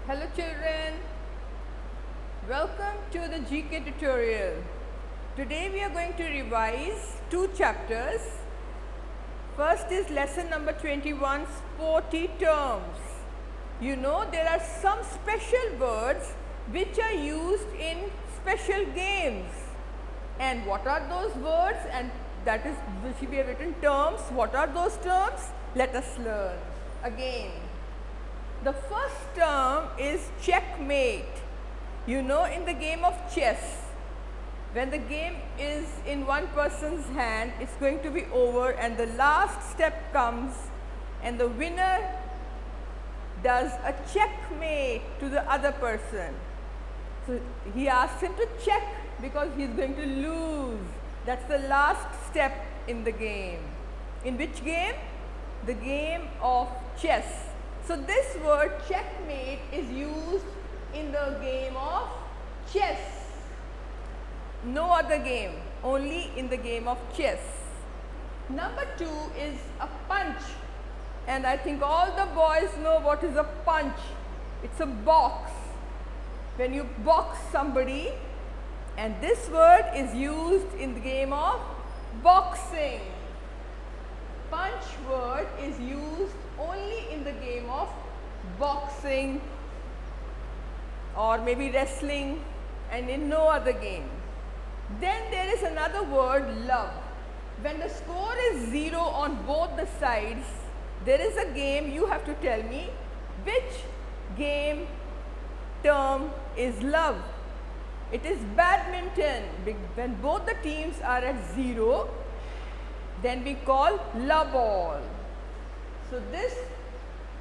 Hello children, welcome to the GK tutorial. Today we are going to revise two chapters. First is lesson number 21, sporty terms. You know there are some special words which are used in special games. And what are those words? And that is which we have written terms. What are those terms? Let us learn again. The first term is checkmate. You know, in the game of chess, when the game is in one person's hand, it's going to be over and the last step comes and the winner does a checkmate to the other person. So he asks him to check because he's going to lose. That's the last step in the game. In which game? The game of chess. So this word checkmate is used in the game of chess. No other game, only in the game of chess. Number 2 is a punch. And I think all the boys know what is a punch. It's a box. When you box somebody, and this word is used in the game of boxing. Punch word is used only in the game of boxing or maybe wrestling and in no other game. Then there is another word, love. When the score is 0 on both the sides, there is a game. You have to tell me which game term is love. It is badminton. When both the teams are at 0, then we call love ball. So this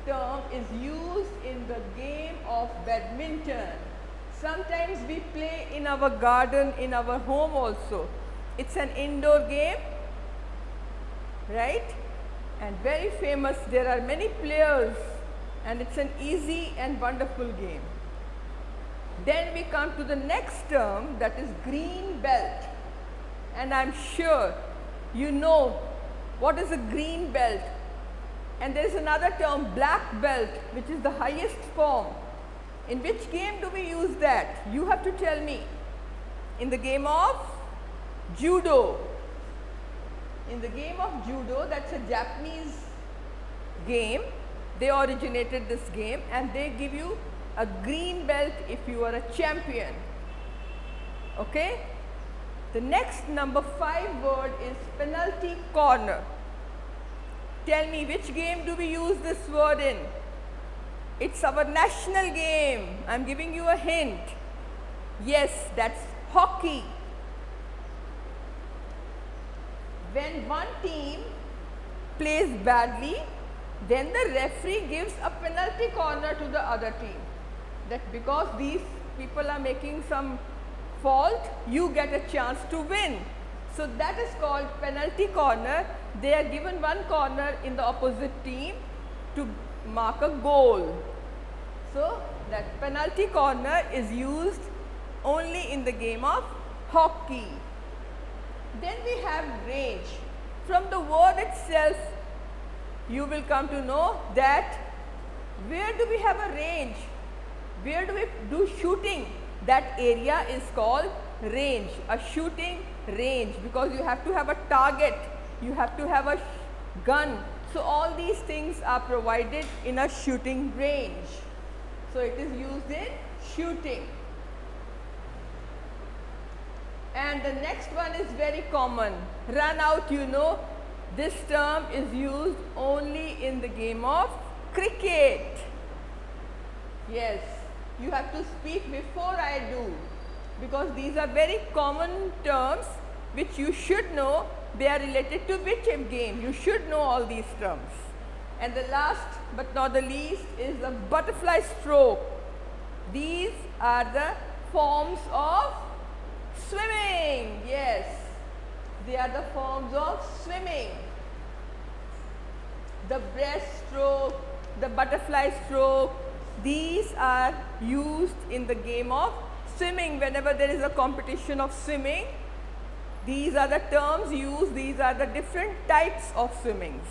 term is used in the game of badminton. Sometimes we play in our garden, in our home also. It's an indoor game, right? And very famous. There are many players and it's an easy and wonderful game. Then we come to the next term, that is green belt. And I'm sure you know what is a green belt. And there is another term, black belt, which is the highest form. In which game do we use that? You have to tell me. In the game of judo. In the game of judo, that's a Japanese game. They originated this game and they give you a green belt if you are a champion. Okay? The next number 5 word is penalty corner. Tell me, which game do we use this word in? It's our national game. I'm giving you a hint. Yes, that's hockey. When one team plays badly, then the referee gives a penalty corner to the other team. That because these people are making some fault, you get a chance to win. So that is called penalty corner. They are given one corner in the opposite team to mark a goal. So that penalty corner is used only in the game of hockey. Then we have range. From the word itself, you will come to know that where do we have a range? Where do we do shooting? That area is called range, a shooting range, because you have to have a target, you have to have a gun. So all these things are provided in a shooting range. So it is used in shooting. And the next one is very common, run out. You know, this term is used only in the game of cricket. Yes, you have to speak before I do, because these are very common terms which you should know. They are related to which game. You should know all these terms. And the last but not the least is the butterfly stroke. These are the forms of swimming. Yes, they are the forms of swimming. The breaststroke, the butterfly stroke, these are used in the game of swimming. Whenever there is a competition of swimming, these are the terms used. These are the different types of swimmings,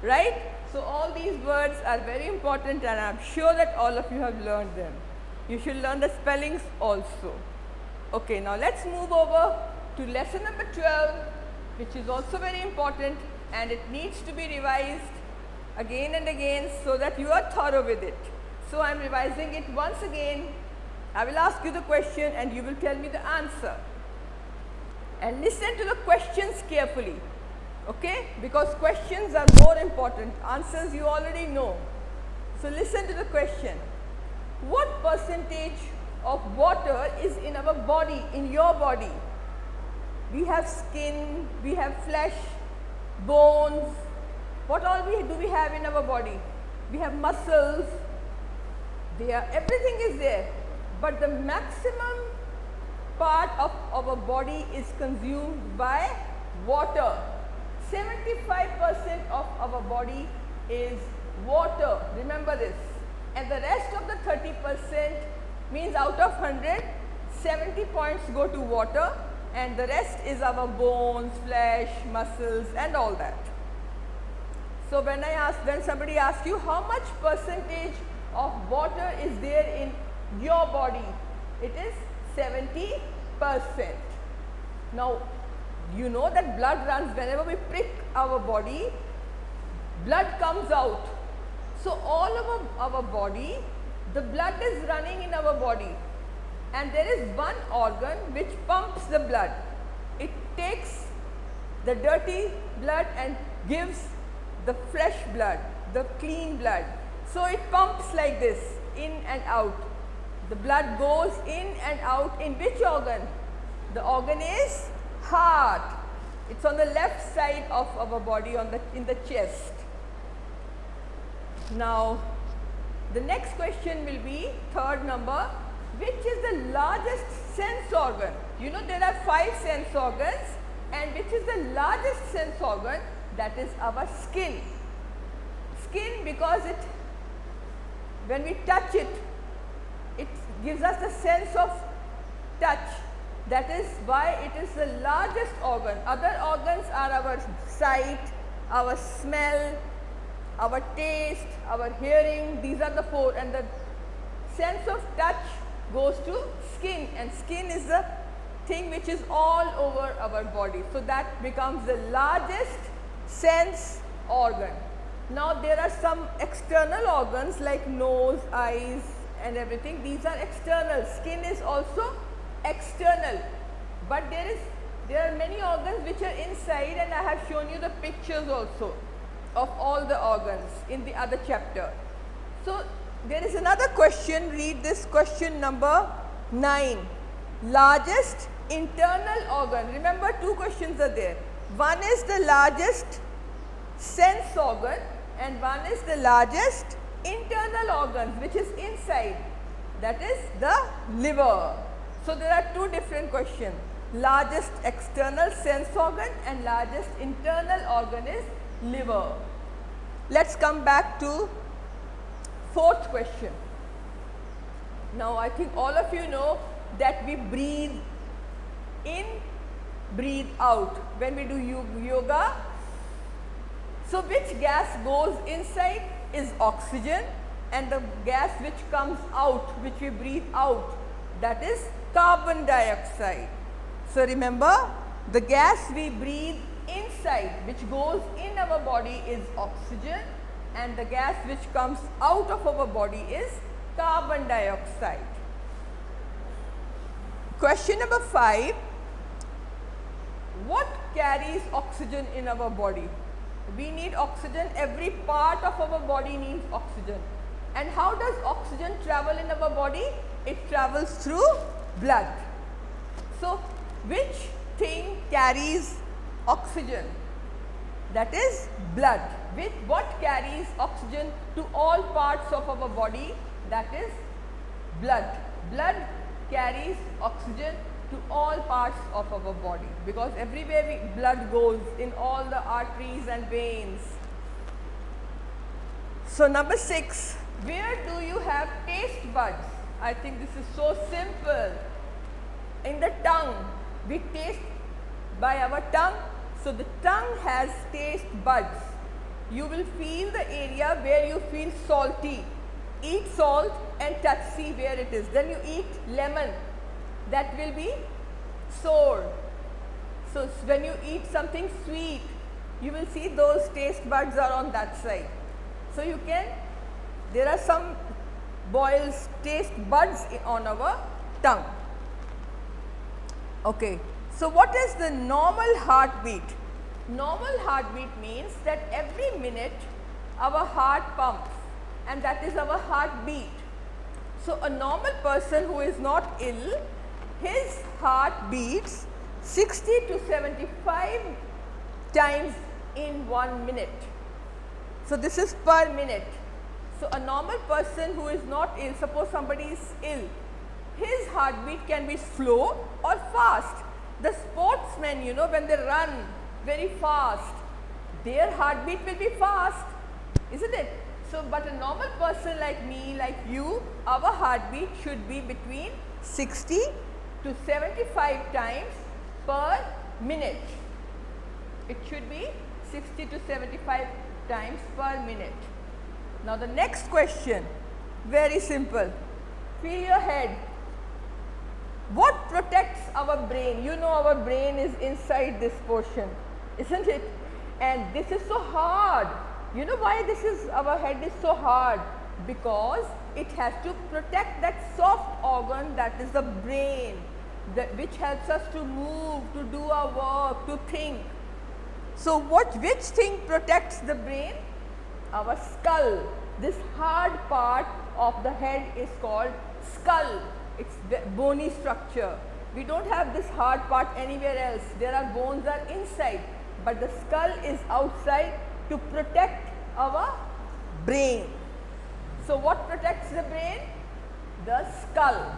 right? So all these words are very important, and I am sure that all of you have learned them. You should learn the spellings also. Okay, now let's move over to lesson number 12, which is also very important, and it needs to be revised again and again so that you are thorough with it. So I am revising it once again. I will ask you the question and you will tell me the answer. And listen to the questions carefully, okay? Because questions are more important. Answers you already know. So listen to the question. What percentage of water is in our body, in your body? We have skin, we have flesh, bones. What all do we have in our body? We have muscles. Everything is there. But the maximum part of our body is consumed by water. 75% of our body is water. Remember this. And the rest of the 30% means out of 100, 70 points go to water, and the rest is our bones, flesh, muscles, and all that. So when somebody asks you how much percentage of water is there in your body, it is 70%. Now you know that blood runs whenever we prick our body, blood comes out. So all over our body, the blood is running in our body, and there is one organ which pumps the blood. It takes the dirty blood and gives the fresh blood, the clean blood. So it pumps like this, in and out. The blood goes in and out in which organ? The organ is heart. It's on the left side of our body, in the chest. Now, the next question will be third number. Which is the largest sense organ? You know there are 5 sense organs, and which is the largest sense organ? That is our skin. Skin, because when we touch it, it gives us the sense of touch. That is why it is the largest organ. Other organs are our sight, our smell, our taste, our hearing. These are the 4, and the sense of touch goes to skin, and skin is the thing which is all over our body. So that becomes the largest sense organ. Now there are some external organs like nose, eyes and everything. These are external. Skin is also external, but there are many organs which are inside, and I have shown you the pictures also of all the organs in the other chapter. So there is another question. Read this question number 9. Largest internal organ. Remember, 2 questions are there. One is the largest sense organ, and one is the largest internal organ which is inside, that is the liver. So there are 2 different questions. Largest external sense organ and largest internal organ is liver. Let's come back to 4th question. Now I think all of you know that we breathe in, breathe out when we do yoga. So which gas goes inside is oxygen, and the gas which comes out, which we breathe out, that is carbon dioxide. So remember, the gas we breathe inside, which goes in our body, is oxygen, and the gas which comes out of our body is carbon dioxide. Question number 5. What carries oxygen in our body? We need oxygen. Every part of our body needs oxygen. And how does oxygen travel in our body? It travels through blood. So which thing carries oxygen? That is blood. What carries oxygen to all parts of our body? That is blood. Blood carries oxygen to all parts of our body, because everywhere blood goes, in all the arteries and veins. So number 6, where do you have taste buds? I think this is so simple. In the tongue, we taste by our tongue. So the tongue has taste buds. you will feel the area where you feel salty. Eat salt and touch, see where it is. Then you eat lemon, that will be sour. So when you eat something sweet, you will see those taste buds are on that side. So you can, there are some boils, taste buds on our tongue. Okay. So what is the normal heartbeat? Normal heartbeat means that every minute our heart pumps, and that is our heartbeat. So a normal person who is not ill, his heart beats 60 to 75 times in 1 minute. So this is per minute. So a normal person who is not ill, suppose somebody is ill, his heartbeat can be slow or fast. The sportsmen, you know, when they run very fast, their heartbeat will be fast, isn't it? So, but a normal person like me, like you, our heartbeat should be between 60 to 75 times per minute. It should be 60 to 75 times per minute. Now the next question, very simple. Feel your head. What protects our brain? You know our brain is inside this portion, isn't it? And this is so hard. You know why this is, our head is so hard? Because it has to protect that soft organ, that is the brain, which helps us to move, to do our work, to think. So which thing protects the brain? Our skull. This hard part of the head is called skull. It's bony structure. We don't have this hard part anywhere else. There are bones are inside, but the skull is outside to protect our brain. So what protects the brain? The skull.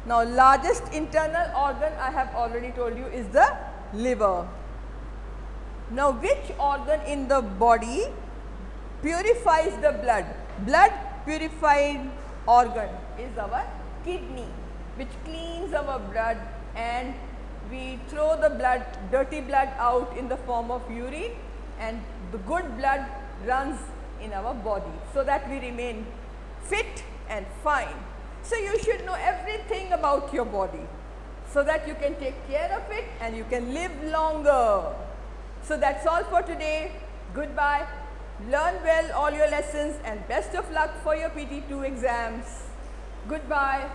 Now largest internal organ, I have already told you, is the liver. Now which organ in the body purifies the blood? Blood purified organ is our kidney, which cleans our blood, and we throw the blood, dirty blood out in the form of urine, and the good blood runs in our body, so that we remain fit and fine. So you should know everything about your body, so that you can take care of it and you can live longer. So that's all for today. Goodbye. Learn well all your lessons and best of luck for your PT2 exams. Goodbye.